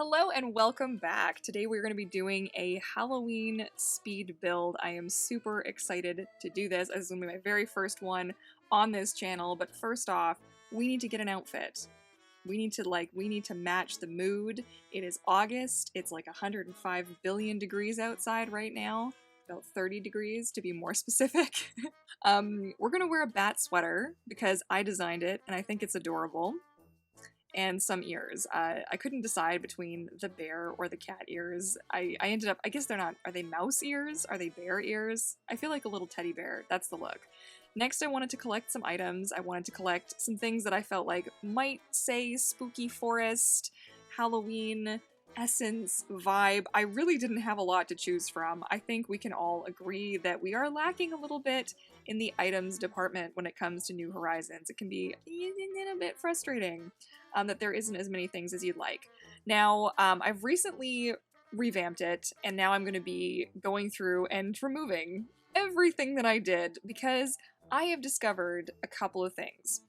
Hello and welcome back. Today we're going to be doing a Halloween speed build. I am super excited to do this. This is going to be my very first one on this channel, but first off, we need to get an outfit. We need to match the mood. It is August. It's like 105 billion degrees outside right now. About 30 degrees to be more specific. We're going to wear a bat sweater because I designed it and I think it's adorable. And some ears. I couldn't decide between the bear or the cat ears. I ended up, I guess they're not, are they mouse ears? Are they bear ears? I feel like a little teddy bear. That's the look. Next, I wanted to collect some items. I wanted to collect some things that I felt like might say spooky forest, Halloween, essence, vibe. I really didn't have a lot to choose from. I think we can all agree that we are lacking a little bit in the items department when it comes to New Horizons. It can be a little bit frustrating that there isn't as many things as you'd like. Now, I've recently revamped it, and now I'm going to be going through and removing everything that I did because I have discovered a couple of things.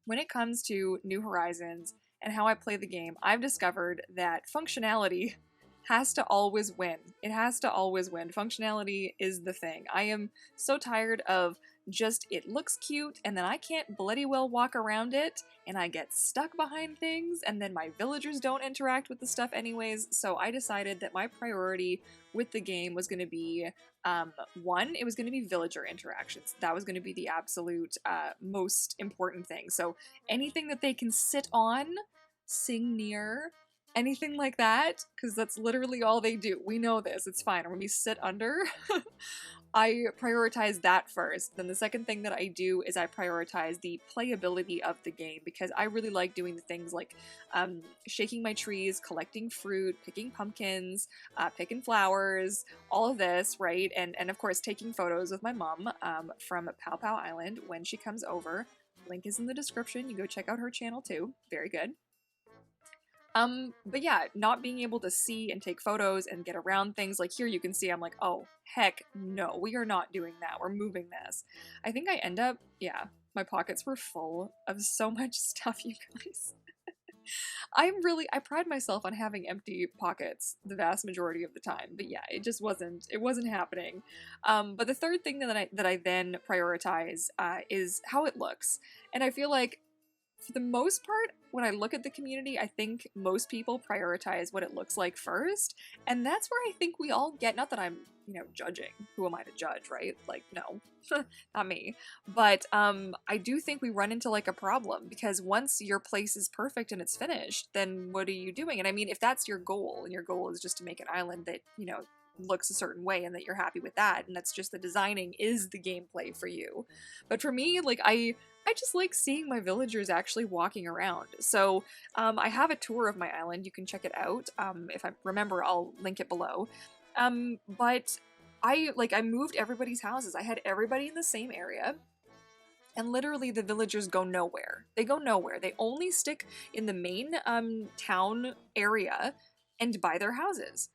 When it comes to New Horizons and how I play the game, I've discovered that functionality has to always win. It has to always win. Functionality is the thing. I am so tired of just it looks cute and then I can't bloody well walk around it and I get stuck behind things and then my villagers don't interact with the stuff anyways. So I decided that my priority with the game was going to be one, it was going to be villager interactions. That was going to be the absolute most important thing. So anything that they can sit on, sing near, anything like that, because that's literally all they do. We know this. It's fine. When we sit under, I prioritize that first. Then the second thing that I do is I prioritize the playability of the game because I really like doing the things like shaking my trees, collecting fruit, picking pumpkins, picking flowers, all of this, right? And of course taking photos of my mom from Pow Pow Island when she comes over. Link is in the description. You go check out her channel too. Very good. But yeah, not being able to see and take photos and get around things, like here you can see I'm like, oh, heck no, we are not doing that. We're moving this. I think I end up, yeah, my pockets were full of so much stuff, you guys. I pride myself on having empty pockets the vast majority of the time, but yeah, it wasn't happening. But the third thing that I then prioritize is how it looks. And I feel like for the most part, when I look at the community, I think most people prioritize what it looks like first, and that's where I think we all get, not that I'm, judging. Who am I to judge, right? Like, no, not me. But I do think we run into like a problem because once your place is perfect and it's finished, then what are you doing? And I mean, if that's your goal, and your goal is just to make an island that, looks a certain way and that you're happy with that, and that's just the designing is the gameplay for you. But for me, like, I just like seeing my villagers actually walking around. So I have a tour of my island. You can check it out. If I remember, I'll link it below. But I moved everybody's houses. I had everybody in the same area. And literally the villagers go nowhere. They go nowhere. They only stick in the main town area and buy their houses.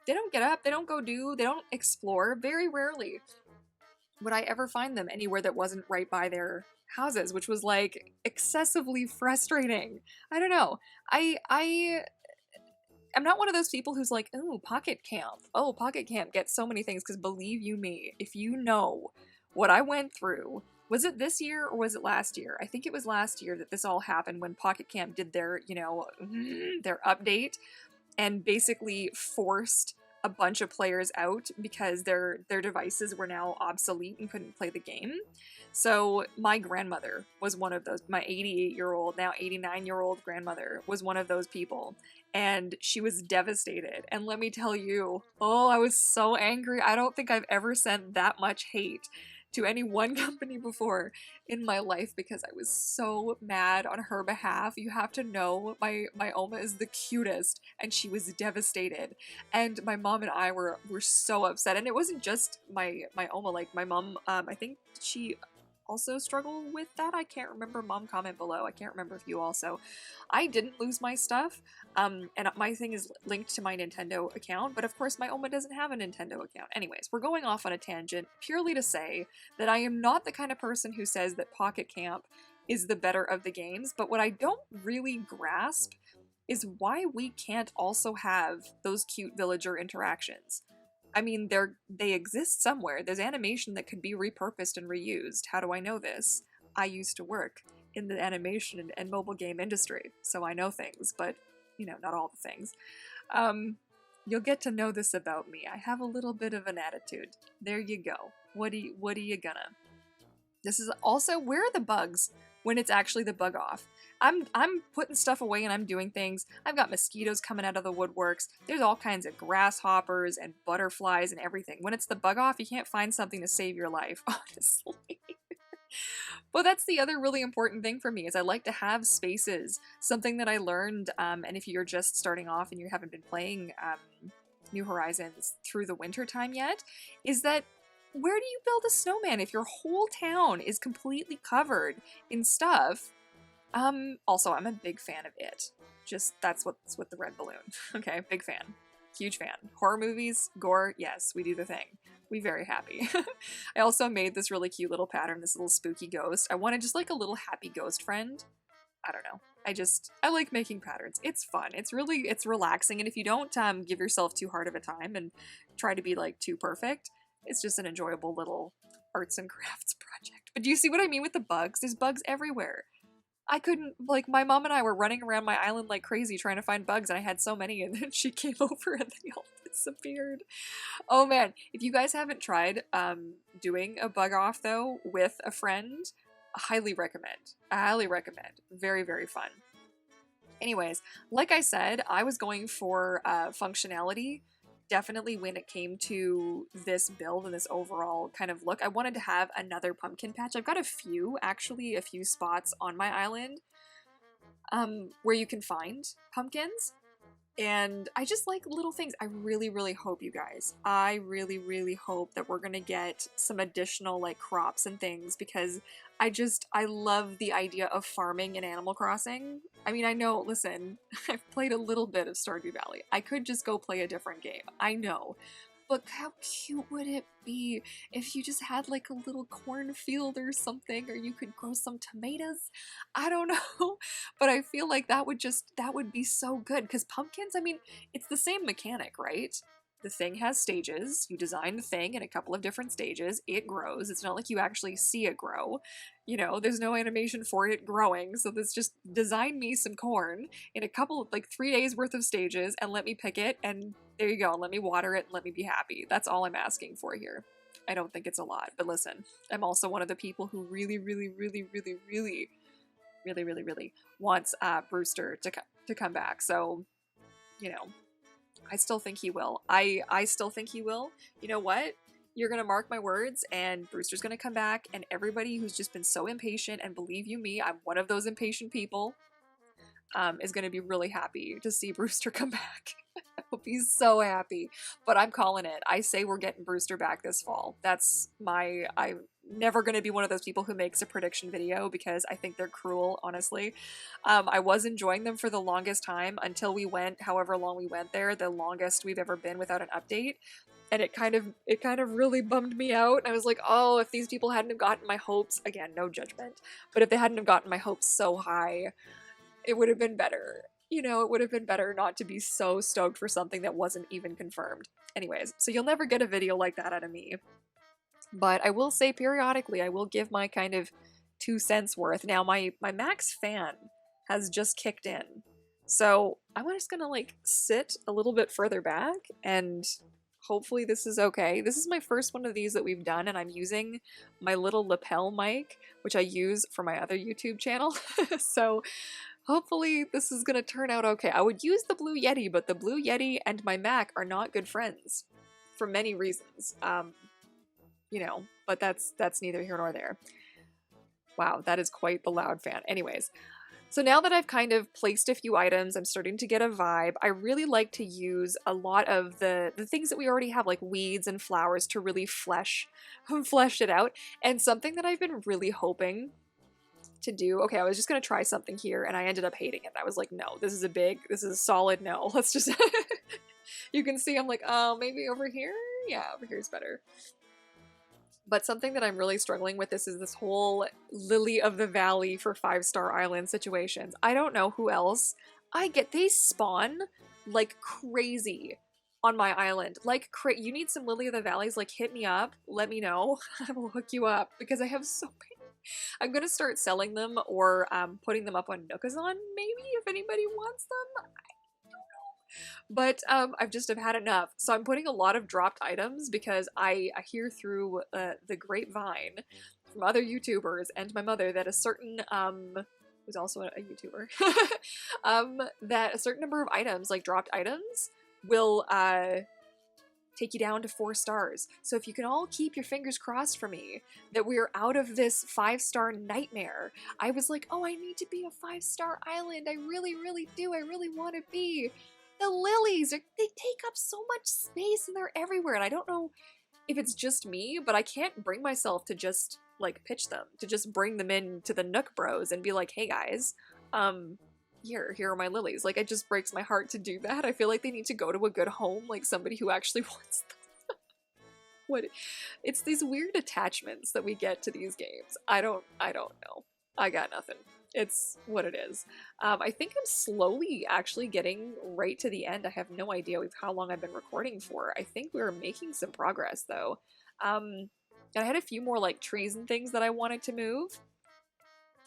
They don't get up, they don't they don't explore. Very rarely would I ever find them anywhere that wasn't right by their houses, which was like excessively frustrating. I don't know. I'm not one of those people who's like, oh, Pocket Camp. Oh, Pocket Camp gets so many things, because believe you me, if you know what I went through, was it this year or was it last year? I think it was last year that this all happened when Pocket Camp did their, their update and basically forced a bunch of players out because their devices were now obsolete and couldn't play the game. So my grandmother was one of those, my 88-year-old, now 89-year-old grandmother was one of those people. And she was devastated. And let me tell you, oh, I was so angry. I don't think I've ever sent that much hate to any one company before in my life because I was so mad on her behalf. You have to know, my Oma is the cutest and she was devastated. And my mom and I were so upset. And it wasn't just my Oma, like my mom, I think she also struggle with that. I can't remember. Mom, comment below. I can't remember if you also. I didn't lose my stuff, and my thing is linked to my Nintendo account, but of course my Oma doesn't have a Nintendo account. Anyways, we're going off on a tangent purely to say that I am not the kind of person who says that Pocket Camp is the better of the games, but what I don't really grasp is why we can't also have those cute villager interactions. I mean, they exist somewhere. There's animation that could be repurposed and reused. How do I know this? I used to work in the animation and mobile game industry, so I know things, but, you know, not all the things. You'll get to know this about me. I have a little bit of an attitude. There you go. What are you gonna? This is also, where are the bugs when it's actually the bug off? I'm putting stuff away and I'm doing things. I've got mosquitoes coming out of the woodworks. There's all kinds of grasshoppers and butterflies and everything. When it's the bug off, you can't find something to save your life, honestly. But that's the other really important thing for me is I like to have spaces. Something that I learned, and if you're just starting off and you haven't been playing New Horizons through the winter time yet, is that where do you build a snowman if your whole town is completely covered in stuff? Also, I'm a big fan of it. Just, that's what's with the red balloon. Okay, big fan. Huge fan. Horror movies, gore, yes, we do the thing. We very happy. I also made this really cute little pattern, this little spooky ghost. I wanted just like a little happy ghost friend. I don't know. I like making patterns. It's fun. It's relaxing. And if you don't give yourself too hard of a time and try to be like too perfect, it's just an enjoyable little arts and crafts project. But do you see what I mean with the bugs? There's bugs everywhere. I couldn't, like, my mom and I were running around my island like crazy trying to find bugs, and I had so many, and then she came over and they all disappeared. Oh man, if you guys haven't tried doing a bug off, though, with a friend, I highly recommend. I highly recommend. Very, very fun. Anyways, like I said, I was going for functionality. Definitely when it came to this build and this overall kind of look, I wanted to have another pumpkin patch. I've got a few spots on my island where you can find pumpkins. And I just like little things. I really, really hope, you guys, I really, really hope that we're gonna get some additional like crops and things, because I love the idea of farming in Animal Crossing. I mean, I know, listen, I've played a little bit of Stardew Valley. I could just go play a different game. I know. But how cute would it be if you just had like a little cornfield or something, or you could grow some tomatoes? I don't know, but I feel like that would be so good, because pumpkins, I mean, it's the same mechanic, right? The thing has stages. You design the thing in a couple of different stages. It grows. It's not like you actually see it grow. You know, there's no animation for it growing. So this just design me some corn in a couple of like 3 days worth of stages and let me pick it, and there you go. Let me water it and let me be happy. That's all I'm asking for here. I don't think it's a lot, but listen, I'm also one of the people who really, really, really, really, really, really, really, really wants Brewster to come back. So, you know, I still think he will. I still think he will. You know what? You're gonna mark my words, and Brewster's gonna come back, and everybody who's just been so impatient, and believe you me, I'm one of those impatient people, is gonna be really happy to see Brewster come back. I hope he's so happy. But I'm calling it. I say we're getting Brewster back this fall. I'm never going to be one of those people who makes a prediction video, because I think they're cruel, honestly. I was enjoying them for the longest time until we went, however long we went there, the longest we've ever been without an update. And it kind of really bummed me out. I was like, oh, if these people hadn't have gotten my hopes, again, no judgment, but if they hadn't have gotten my hopes so high, it would have been better. You know, it would have been better not to be so stoked for something that wasn't even confirmed. Anyways, so you'll never get a video like that out of me. But I will say periodically, I will give my kind of 2 cents worth. Now, my max fan has just kicked in. So I'm just gonna like sit a little bit further back, and hopefully this is okay. This is my first one of these that we've done, and I'm using my little lapel mic, which I use for my other YouTube channel. So hopefully this is gonna turn out okay. I would use the Blue Yeti, but the Blue Yeti and my Mac are not good friends for many reasons. You know, but that's neither here nor there. Wow, that is quite the loud fan. Anyways, so now that I've kind of placed a few items, I'm starting to get a vibe. I really like to use a lot of the things that we already have, like weeds and flowers, to really flesh it out. And something that I've been really hoping to do, okay, I was just gonna try something here and I ended up hating it. I was like, no, this is a solid no. Let's just you can see I'm like, oh, maybe over here? Yeah, over here's better. But something that I'm really struggling with is this whole Lily of the Valley for 5-star island situations. I don't know who else they spawn like crazy on my island. Like, you need some lily of the valleys, like hit me up, let me know. I will hook you up because I have so many. I'm gonna start selling them or putting them up on Nookazon, maybe, if anybody wants them. But I've just have had enough. So I'm putting a lot of dropped items because I hear through the grapevine from other YouTubers and my mother that a certain who's also a YouTuber that a certain number of items, like dropped items, will take you down to 4 stars. So if you can all keep your fingers crossed for me that we're out of this 5-star nightmare. I was like, oh, I need to be a 5-star island. I really, really do. I really want to be. The lilies, they take up so much space and they're everywhere. And I don't know if it's just me, but I can't bring myself to just like pitch them, to just bring them in to the Nook Bros and be like, hey guys, here are my lilies. Like, it just breaks my heart to do that. I feel like they need to go to a good home, like somebody who actually wants them. What? It's these weird attachments that we get to these games. I don't know. I got nothing. It's what it is. I think I'm slowly actually getting right to the end. I have no idea how long I've been recording for. I think we're making some progress though. And I had a few more like trees and things that I wanted to move.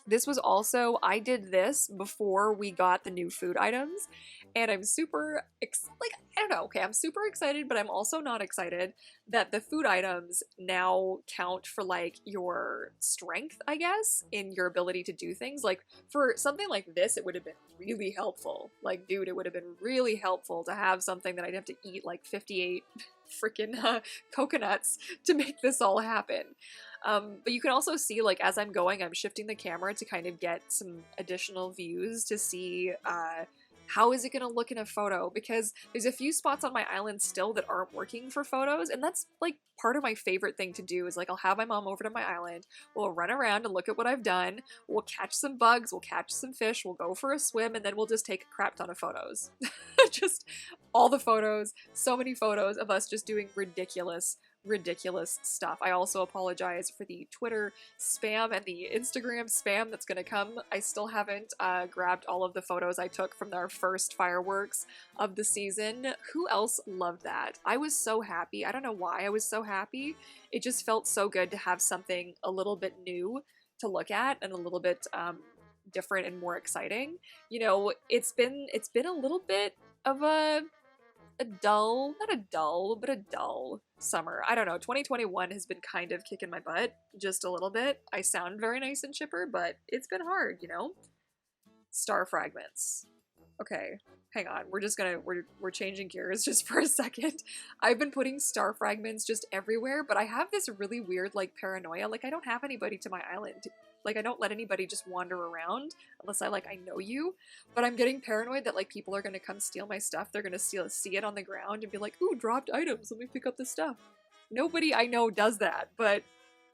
This was also, I did this before we got the new food items, and I'm super, like, I don't know, okay, I'm super excited, but I'm also not excited that the food items now count for, like, your strength, I guess, in your ability to do things. Like, for something like this, it would have been really helpful. Like, dude, it would have been really helpful to have something that I'd have to eat, like, 58 freaking coconuts to make this all happen. But you can also see, like, as I'm going, I'm shifting the camera to kind of get some additional views to see how is it going to look in a photo, because there's a few spots on my island still that aren't working for photos, and that's, like, part of my favorite thing to do is, like, I'll have my mom over to my island, we'll run around and look at what I've done, we'll catch some bugs, we'll catch some fish, we'll go for a swim, and then we'll just take a crap ton of photos. Just all the photos, so many photos of us just doing ridiculous stuff. I also apologize for the Twitter spam and the Instagram spam that's gonna come. I still haven't grabbed all of the photos I took from our first fireworks of the season. Who else loved that? I was so happy. I don't know why I was so happy. It just felt so good to have something a little bit new to look at and a little bit different and more exciting. You know, it's been a little bit of a dull, not a dull, but a dull summer. I don't know, 2021 has been kind of kicking my butt, just a little bit. I sound very nice and chipper, but it's been hard, you know? Star fragments. Okay, hang on, we're changing gears just for a second. I've been putting star fragments just everywhere, but I have this really weird, like, paranoia. Like, I don't have anybody to my island. Like, I don't let anybody just wander around unless I know you, but I'm getting paranoid that, like, people are gonna come steal my stuff. They're gonna see it on the ground and be like, ooh, dropped items, let me pick up this stuff. Nobody I know does that, but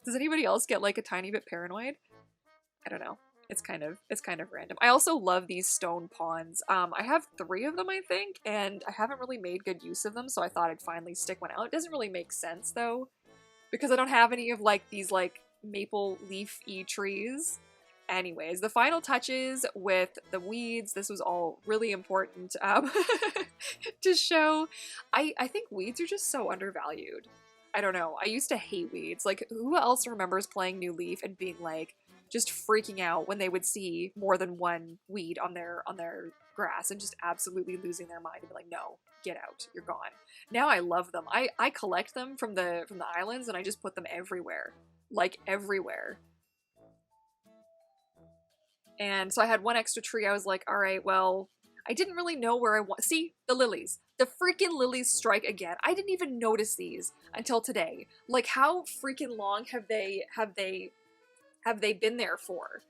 does anybody else get, like, a tiny bit paranoid? I don't know. It's kind of random. I also love these stone ponds. I have 3 of them, I think, and I haven't really made good use of them, so I thought I'd finally stick one out. It doesn't really make sense, though, because I don't have any of, like, these, like, maple leaf-y trees. Anyways, the final touches with the weeds, this was all really important to show. I think weeds are just so undervalued. I don't know. I used to hate weeds. Like, who else remembers playing New Leaf and being like, just freaking out when they would see more than one weed on their grass and just absolutely losing their mind and be like, no, get out, you're gone. Now I love them. I collect them from the islands and I just put them everywhere. Like, everywhere. And so I had one extra tree. I was like, all right, well, I didn't really know where I want. See, the lilies. The freaking lilies strike again. I didn't even notice these until today. Like, how freaking long have they been there for?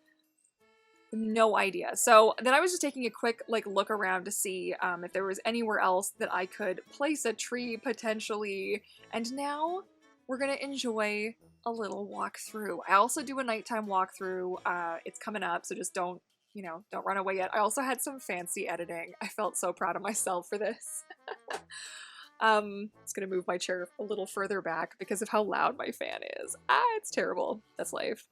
No idea. So then I was just taking a quick, like, look around to see if there was anywhere else that I could place a tree potentially. And now we're gonna enjoy a little walkthrough. I also do a nighttime walkthrough. It's coming up, so just don't run away yet. I also had some fancy editing. I felt so proud of myself for this. It's gonna move my chair a little further back because of how loud my fan is. It's terrible. That's life.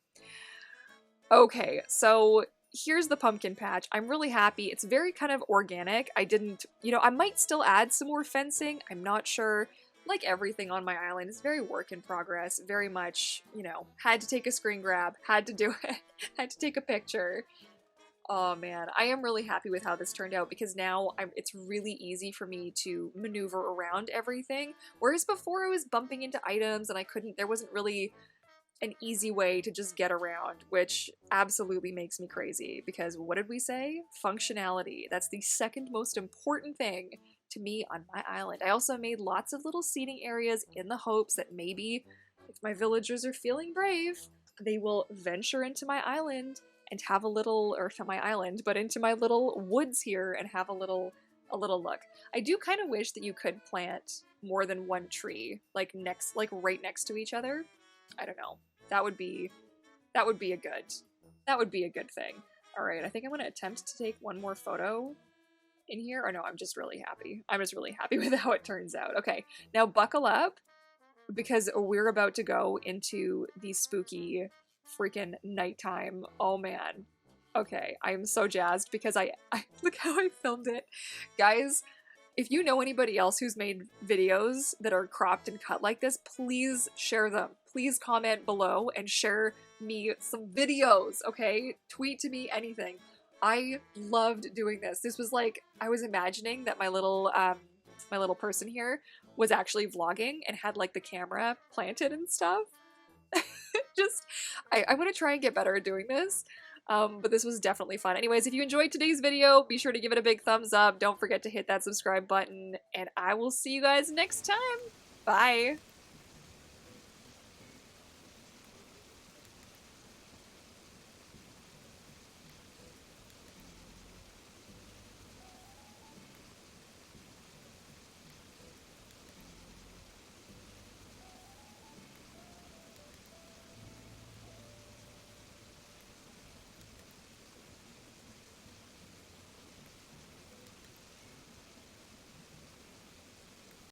Okay, so here's the pumpkin patch. I'm really happy. It's very kind of organic. I didn't, I might still add some more fencing. I'm not sure. Like everything on my island, it's very work in progress. Very much, had to take a screen grab, had to do it, had to take a picture. Oh man, I am really happy with how this turned out because now it's really easy for me to maneuver around everything. Whereas before I was bumping into items and there wasn't really an easy way to just get around, which absolutely makes me crazy because what did we say? Functionality. That's the second most important thing to me on my island. I also made lots of little seating areas in the hopes that maybe if my villagers are feeling brave, they will venture into my island and have a little, or not my island, but into my little woods here and have a little look. I do kind of wish that you could plant more than one tree, like right next to each other. I don't know. That would be a good thing. All right, I think I'm gonna attempt to take one more photo in here. Or no, I'm just really happy. I'm just really happy with how it turns out. Okay, now buckle up because we're about to go into the spooky freaking nighttime. Oh man. Okay, I'm so jazzed because I look how I filmed it. Guys, if you know anybody else who's made videos that are cropped and cut like this, please share them. Please comment below and share me some videos, okay? Tweet to me anything. I loved doing this. This was like, I was imagining that my little person here was actually vlogging and had like the camera planted and stuff. I'm gonna try and get better at doing this. But this was definitely fun. Anyways, if you enjoyed today's video, be sure to give it a big thumbs up. Don't forget to hit that subscribe button, and I will see you guys next time. Bye!